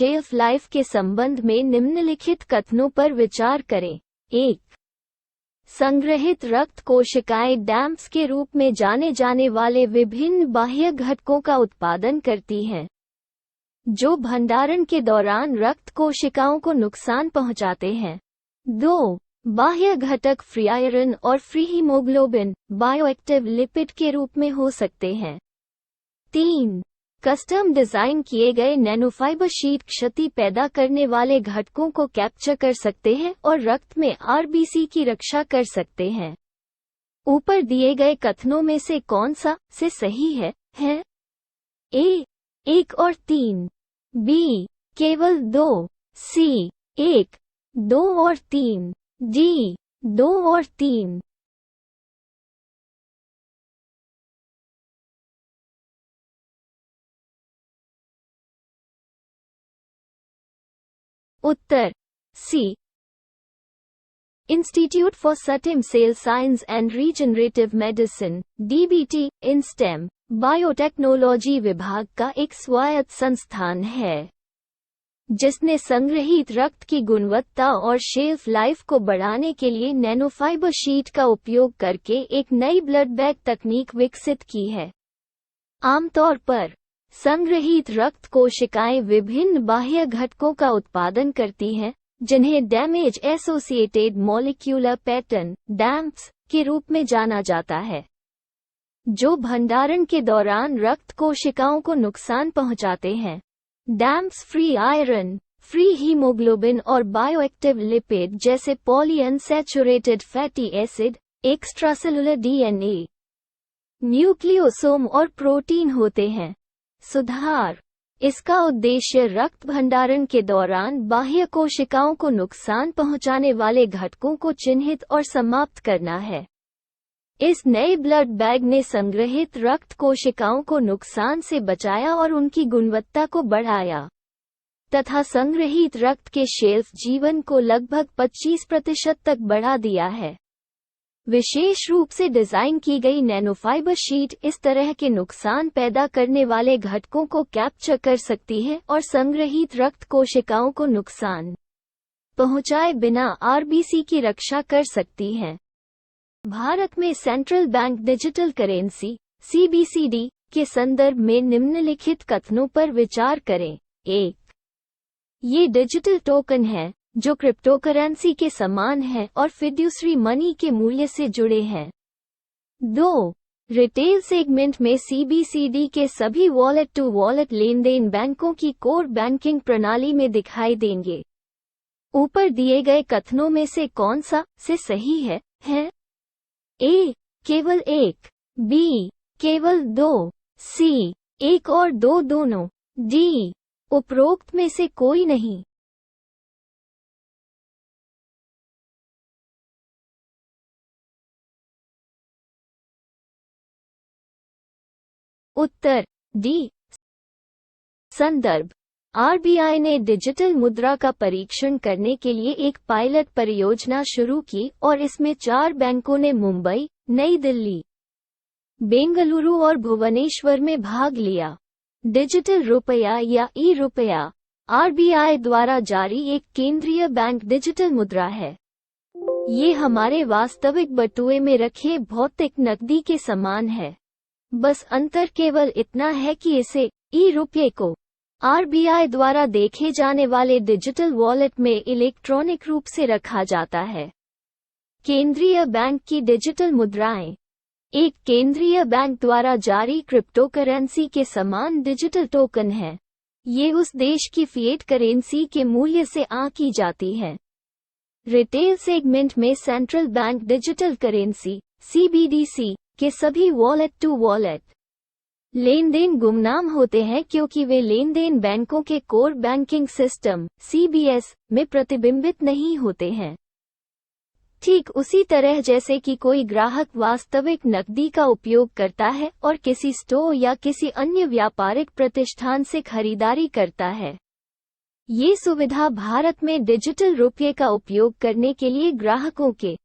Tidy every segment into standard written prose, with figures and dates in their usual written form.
Shelf life के संबंध में निम्नलिखित कथनों पर विचार करें। 1. संग्रहित रक्त कोशिकाएं डैम्प्स के रूप में जाने जाने वाले विभिन्न बाह्य घटकों का उत्पादन करती हैं, जो भंडारण के दौरान रक्त कोशिकाओं को नुकसान पहुंचाते हैं। 2. बाह्य घटक फ्री आयरन और फ्री हीमोग्लोबिन बायोएक्टिव लिपिड के रूप में हो सकते हैं। 3. कस्टम डिजाइन किए गए नैनोफाइबर शीट क्षति पैदा करने वाले घटकों को कैप्चर कर सकते हैं और रक्त में आरबीसी की रक्षा कर सकते हैं। ऊपर दिए गए कथनों में से कौन सा से सही है? ए 1 और 3, बी केवल 2, सी 1, 2 और 3, डी 2 और 3। उत्तर C. Institute for stem cell science and regenerative medicine DBT inStem biotechnology विभाग का एक स्वायत्त संस्थान है, जिसने संग्रहीत रक्त की गुणवत्ता और शेल्फ लाइफ को बढ़ाने के लिए नैनोफाइबर शीट का उपयोग करके एक नई ब्लड बैग तकनीक विकसित की है। आमतौर पर संग्रहीत रक्त कोशिकाएं विभिन्न बाह्य घटकों का उत्पादन करती हैं, जिन्हें डैमेज एसोसिएटेड मॉलिक्यूलर पैटर्न डैम्प्स के रूप में जाना जाता है, जो भंडारण के दौरान रक्त कोशिकाओं को नुकसान पहुंचाते हैं। डैम्प्स फ्री आयरन, फ्री हीमोग्लोबिन और बायोएक्टिव लिपिड जैसे polyunsaturated fatty acid, extracellular DNA, nucleosome और प्रोटीन होते हैं। सुधार: इसका उद्देश्य रक्त भंडारण के दौरान बाह्य कोशिकाओं को नुकसान पहुंचाने वाले घटकों को चिन्हित और समाप्त करना है। इस नए ब्लड बैग ने संग्रहित रक्त कोशिकाओं को नुकसान से बचाया और उनकी गुणवत्ता को बढ़ाया, तथा संग्रहित रक्त के शेल्फ जीवन को लगभग 25% तक बढ़ा दिया है। विशेष रूप से डिजाइन की गई नैनोफाइबर शीट इस तरह के नुकसान पैदा करने वाले घटकों को कैप्चर कर सकती है और संग्रहित रक्त कोशिकाओं को नुकसान पहुंचाए बिना आरबीसी की रक्षा कर सकती है। भारत में सेंट्रल बैंक डिजिटल करेंसी सीबीसीडी के संदर्भ में निम्नलिखित कथनों पर विचार करें। 1. ये डिजिटल टोकन है जो क्रिप्टोकरेंसी के समान है और फिड्यूसरी मनी के मूल्य से जुड़े हैं। 2. रिटेल सेगमेंट में सीबीसीडी के सभी वॉलेट टू वॉलेट लेनदेन बैंकों की कोर बैंकिंग प्रणाली में दिखाई देंगे। ऊपर दिए गए कथनों में से कौन सा से सही है? ए केवल 1, बी केवल 2, सी 1 और 2 दोनों, डी उपरोक्त में से कोई नहीं। उत्तर डी। संदर्भ: आरबीआई ने डिजिटल मुद्रा का परीक्षण करने के लिए एक पायलट परियोजना शुरू की और इसमें 4 बैंकों ने मुंबई, नई दिल्ली, बेंगलुरु और भुवनेश्वर में भाग लिया। डिजिटल रुपया या ई रुपया आरबीआई द्वारा जारी एक केंद्रीय बैंक डिजिटल मुद्रा है। ये हमारे वास्तविक बटुए में रखे भौतिक नकदी के समान है, बस अंतर केवल इतना है कि इसे ई रुपये को आरबीआई द्वारा देखे जाने वाले डिजिटल वॉलेट में इलेक्ट्रॉनिक रूप से रखा जाता है। केंद्रीय बैंक की डिजिटल मुद्राएं एक केंद्रीय बैंक द्वारा जारी क्रिप्टोकरेंसी के समान डिजिटल टोकन है। ये उस देश की फिएट करेंसी के मूल्य से आंकी जाती है। रिटेल सेगमेंट में central bank digital currency CBDC के सभी वॉलेट टू वॉलेट लेनदेन गुमनाम होते हैं क्योंकि वे लेनदेन बैंकों के कोर बैंकिंग सिस्टम सीबीएस में प्रतिबिंबित नहीं होते हैं। ठीक उसी तरह जैसे कि कोई ग्राहक वास्तविक नकदी का उपयोग करता है और किसी स्टोर या किसी अन्य व्यापारिक प्रतिष्ठान से खरीदारी करता है। ये सुविधा भारत में डिजिटल रुपये का उपयोग करने के लिए ग्राहकों के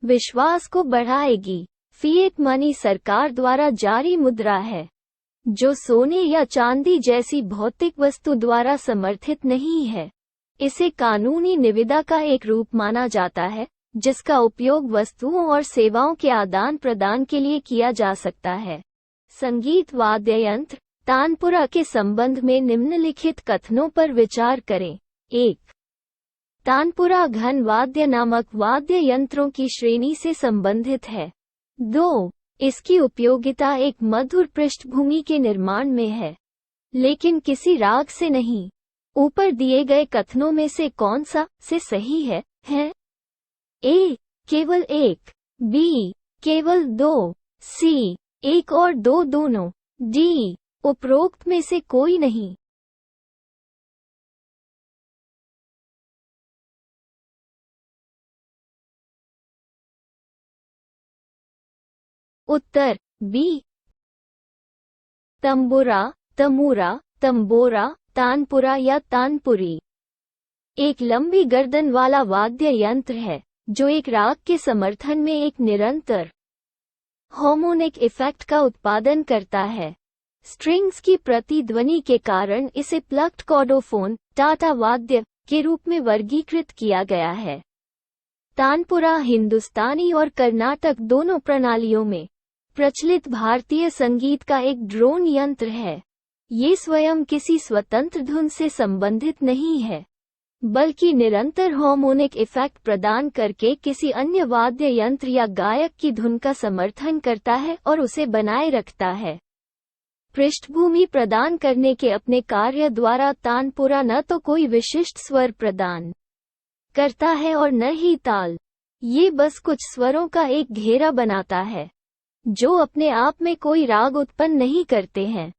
विश्वास को बढ़ाएगी। फिएट मनी सरकार द्वारा जारी मुद्रा है जो सोने या चांदी जैसी भौतिक वस्तु द्वारा समर्थित नहीं है। इसे कानूनी निविदा का एक रूप माना जाता है, जिसका उपयोग वस्तुओं और सेवाओं के आदान प्रदान के लिए किया जा सकता है। संगीत वाद्य यंत्र तानपुरा के संबंध में निम्नलिखित कथनों पर विचार करें। 1. तानपुरा घन वाद्य नामक वाद्य यंत्रों की श्रेणी से संबंधित है। 2. इसकी उपयोगिता एक मधुर पृष्ठभूमि के निर्माण में है, लेकिन किसी राग से नहीं। ऊपर दिए गए कथनों में से कौन सा से सही है? ए. केवल एक। बी. केवल दो। सी. एक और दो दोनों। डी. उपरोक्त में से कोई नहीं। उत्तर बी। तंबुरा, तमूरा, तंबोरा, तानपुरा या तानपुरी एक लंबी गर्दन वाला वाद्य यंत्र है, जो एक राग के समर्थन में एक निरंतर हार्मोनिक इफेक्ट का उत्पादन करता है। स्ट्रिंग्स की प्रतिध्वनि के कारण इसे प्लक्ड कॉर्डोफोन टाटा वाद्य के रूप में वर्गीकृत किया गया है। तानपुरा हिंदुस्तानी और कर्नाटक दोनों प्रणालियों में प्रचलित भारतीय संगीत का एक ड्रोन यंत्र है। ये स्वयं किसी स्वतंत्र धुन से संबंधित नहीं है, बल्कि निरंतर हार्मोनिक इफेक्ट प्रदान करके किसी अन्य वाद्य यंत्र या गायक की धुन का समर्थन करता है और उसे बनाए रखता है। पृष्ठभूमि प्रदान करने के अपने कार्य द्वारा तानपुरा न तो कोई विशिष्ट स्वर प्रदान करता है और न ही ताल। ये बस कुछ स्वरों का एक घेरा बनाता है, जो अपने आप में कोई राग उत्पन्न नहीं करते हैं।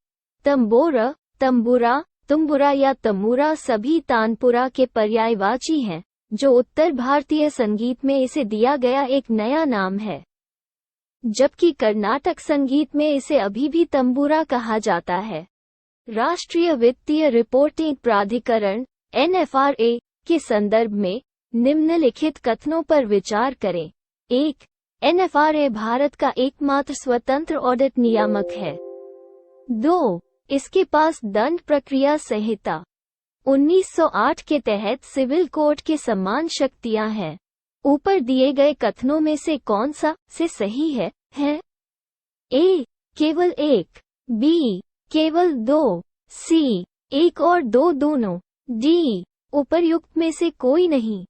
तंबोरा, तंबुरा, तुम्बुरा या तमूरा सभी तानपुरा के पर्यायवाची हैं, जो उत्तर भारतीय संगीत में इसे दिया गया एक नया नाम है, जबकि कर्नाटक संगीत में इसे अभी भी तंबूरा कहा जाता है। राष्ट्रीय वित्तीय रिपोर्टिंग प्राधिकरण (NFRA) के संदर्भ में निम्नलिखित कथनों पर विचार करें। 1. NFRA भारत का एकमात्र स्वतंत्र ऑडिट नियामक है। 2. इसके पास दंड प्रक्रिया संहिता 1908 के तहत सिविल कोड के समान शक्तियां हैं। ऊपर दिए गए कथनों में से कौन सा से सही है? ए. केवल एक। बी. केवल दो। सी. एक और दो दोनों। डी. उपर्युक्त में से कोई नहीं।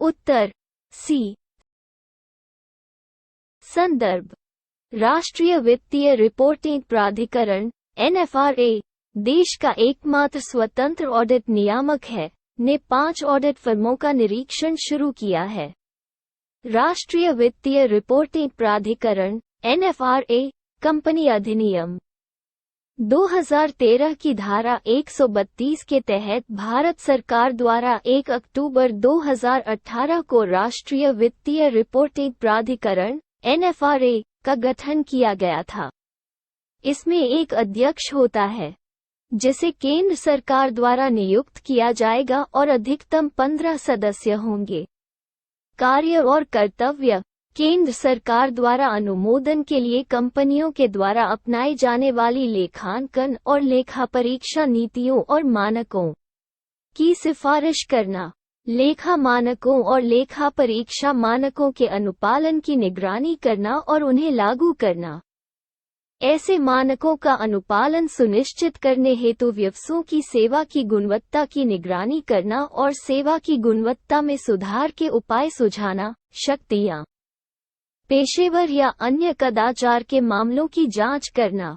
उत्तर सी। संदर्भ: राष्ट्रीय वित्तीय रिपोर्टिंग प्राधिकरण (NFRA) देश का एकमात्र स्वतंत्र ऑडिट नियामक है, ने 5 ऑडिट फर्मों का निरीक्षण शुरू किया है। राष्ट्रीय वित्तीय रिपोर्टिंग प्राधिकरण (NFRA) कंपनी अधिनियम 2013 की धारा 132 के तहत भारत सरकार द्वारा 1 अक्टूबर 2018 को राष्ट्रीय वित्तीय रिपोर्टिंग प्राधिकरण (NFRA) का गठन किया गया था। इसमें एक अध्यक्ष होता है, जिसे केंद्र सरकार द्वारा नियुक्त किया जाएगा और अधिकतम 15 सदस्य होंगे। कार्य और कर्तव्य: केंद्र सरकार द्वारा अनुमोदन के लिए कंपनियों के द्वारा अपनाई जाने वाली लेखांकन और लेखा परीक्षा नीतियों और मानकों की सिफारिश करना, लेखा मानकों और लेखा परीक्षा मानकों के अनुपालन की निगरानी करना और उन्हें लागू करना। ऐसे मानकों का अनुपालन सुनिश्चित करने हेतु व्यवसायों की सेवा की गुणवत्ता की निगरानी करना और सेवा की गुणवत्ता में सुधार के उपाय सुझाना। शक्तियाँ: पेशेवर या अन्य कदाचार के मामलों की जांच करना।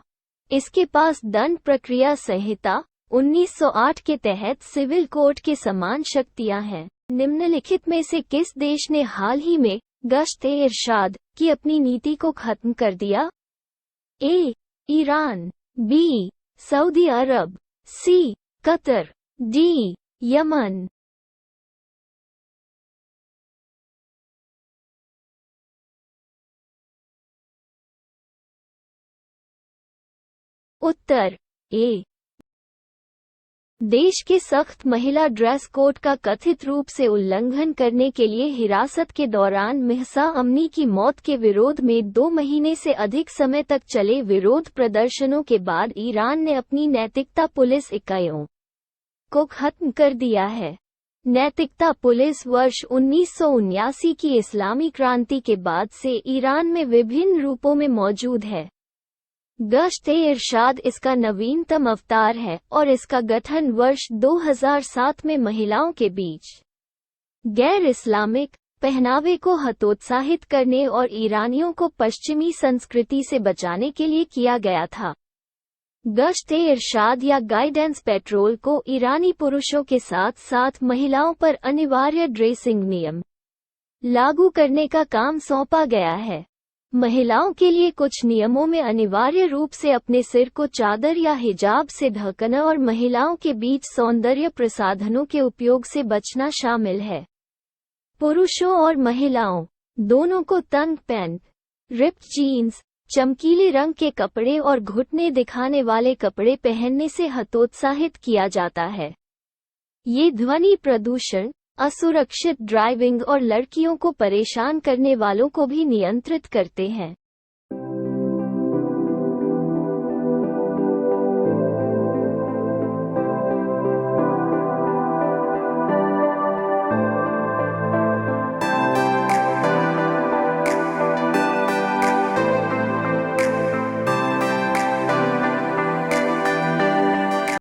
इसके पास दंड प्रक्रिया संहिता 1908 के तहत सिविल कोड के समान शक्तियां हैं। निम्नलिखित में से किस देश ने हाल ही में गश्त-ए-इरशाद की अपनी नीति को खत्म कर दिया? ए. ईरान। बी. सऊदी अरब। सी. कतर। डी. यमन। उत्तर ए. देश के सख्त महिला ड्रेस कोड का कथित रूप से उल्लंघन करने के लिए हिरासत के दौरान महसा अमनी की मौत के विरोध में 2 महीने से अधिक समय तक चले विरोध प्रदर्शनों के बाद ईरान ने अपनी नैतिकता पुलिस इकाइयों को खत्म कर दिया है। नैतिकता पुलिस वर्ष 1979 की इस्लामी क्रांति के बाद से ईरान में विभिन्न रूपों में मौजूद है। गश्त-ए-इरशाद इसका नवीनतम अवतार है और इसका गठन वर्ष 2007 में महिलाओं के बीच गैर इस्लामिक पहनावे को हतोत्साहित करने और ईरानियों को पश्चिमी संस्कृति से बचाने के लिए किया गया था। गश्त-ए-इरशाद या गाइडेंस पेट्रोल को ईरानी पुरुषों के साथ साथ महिलाओं पर अनिवार्य ड्रेसिंग नियम लागू करने का काम सौंपा गया है। महिलाओं के लिए कुछ नियमों में अनिवार्य रूप से अपने सिर को चादर या हिजाब से ढकना और महिलाओं के बीच सौंदर्य प्रसाधनों के उपयोग से बचना शामिल है। पुरुषों और महिलाओं दोनों को तंग पैंट, रिप्ड जीन्स, चमकीले रंग के कपड़े और घुटने दिखाने वाले कपड़े पहनने से हतोत्साहित किया जाता है। ये ध्वनि प्रदूषण, असुरक्षित ड्राइविंग और लड़कियों को परेशान करने वालों को भी नियंत्रित करते हैं।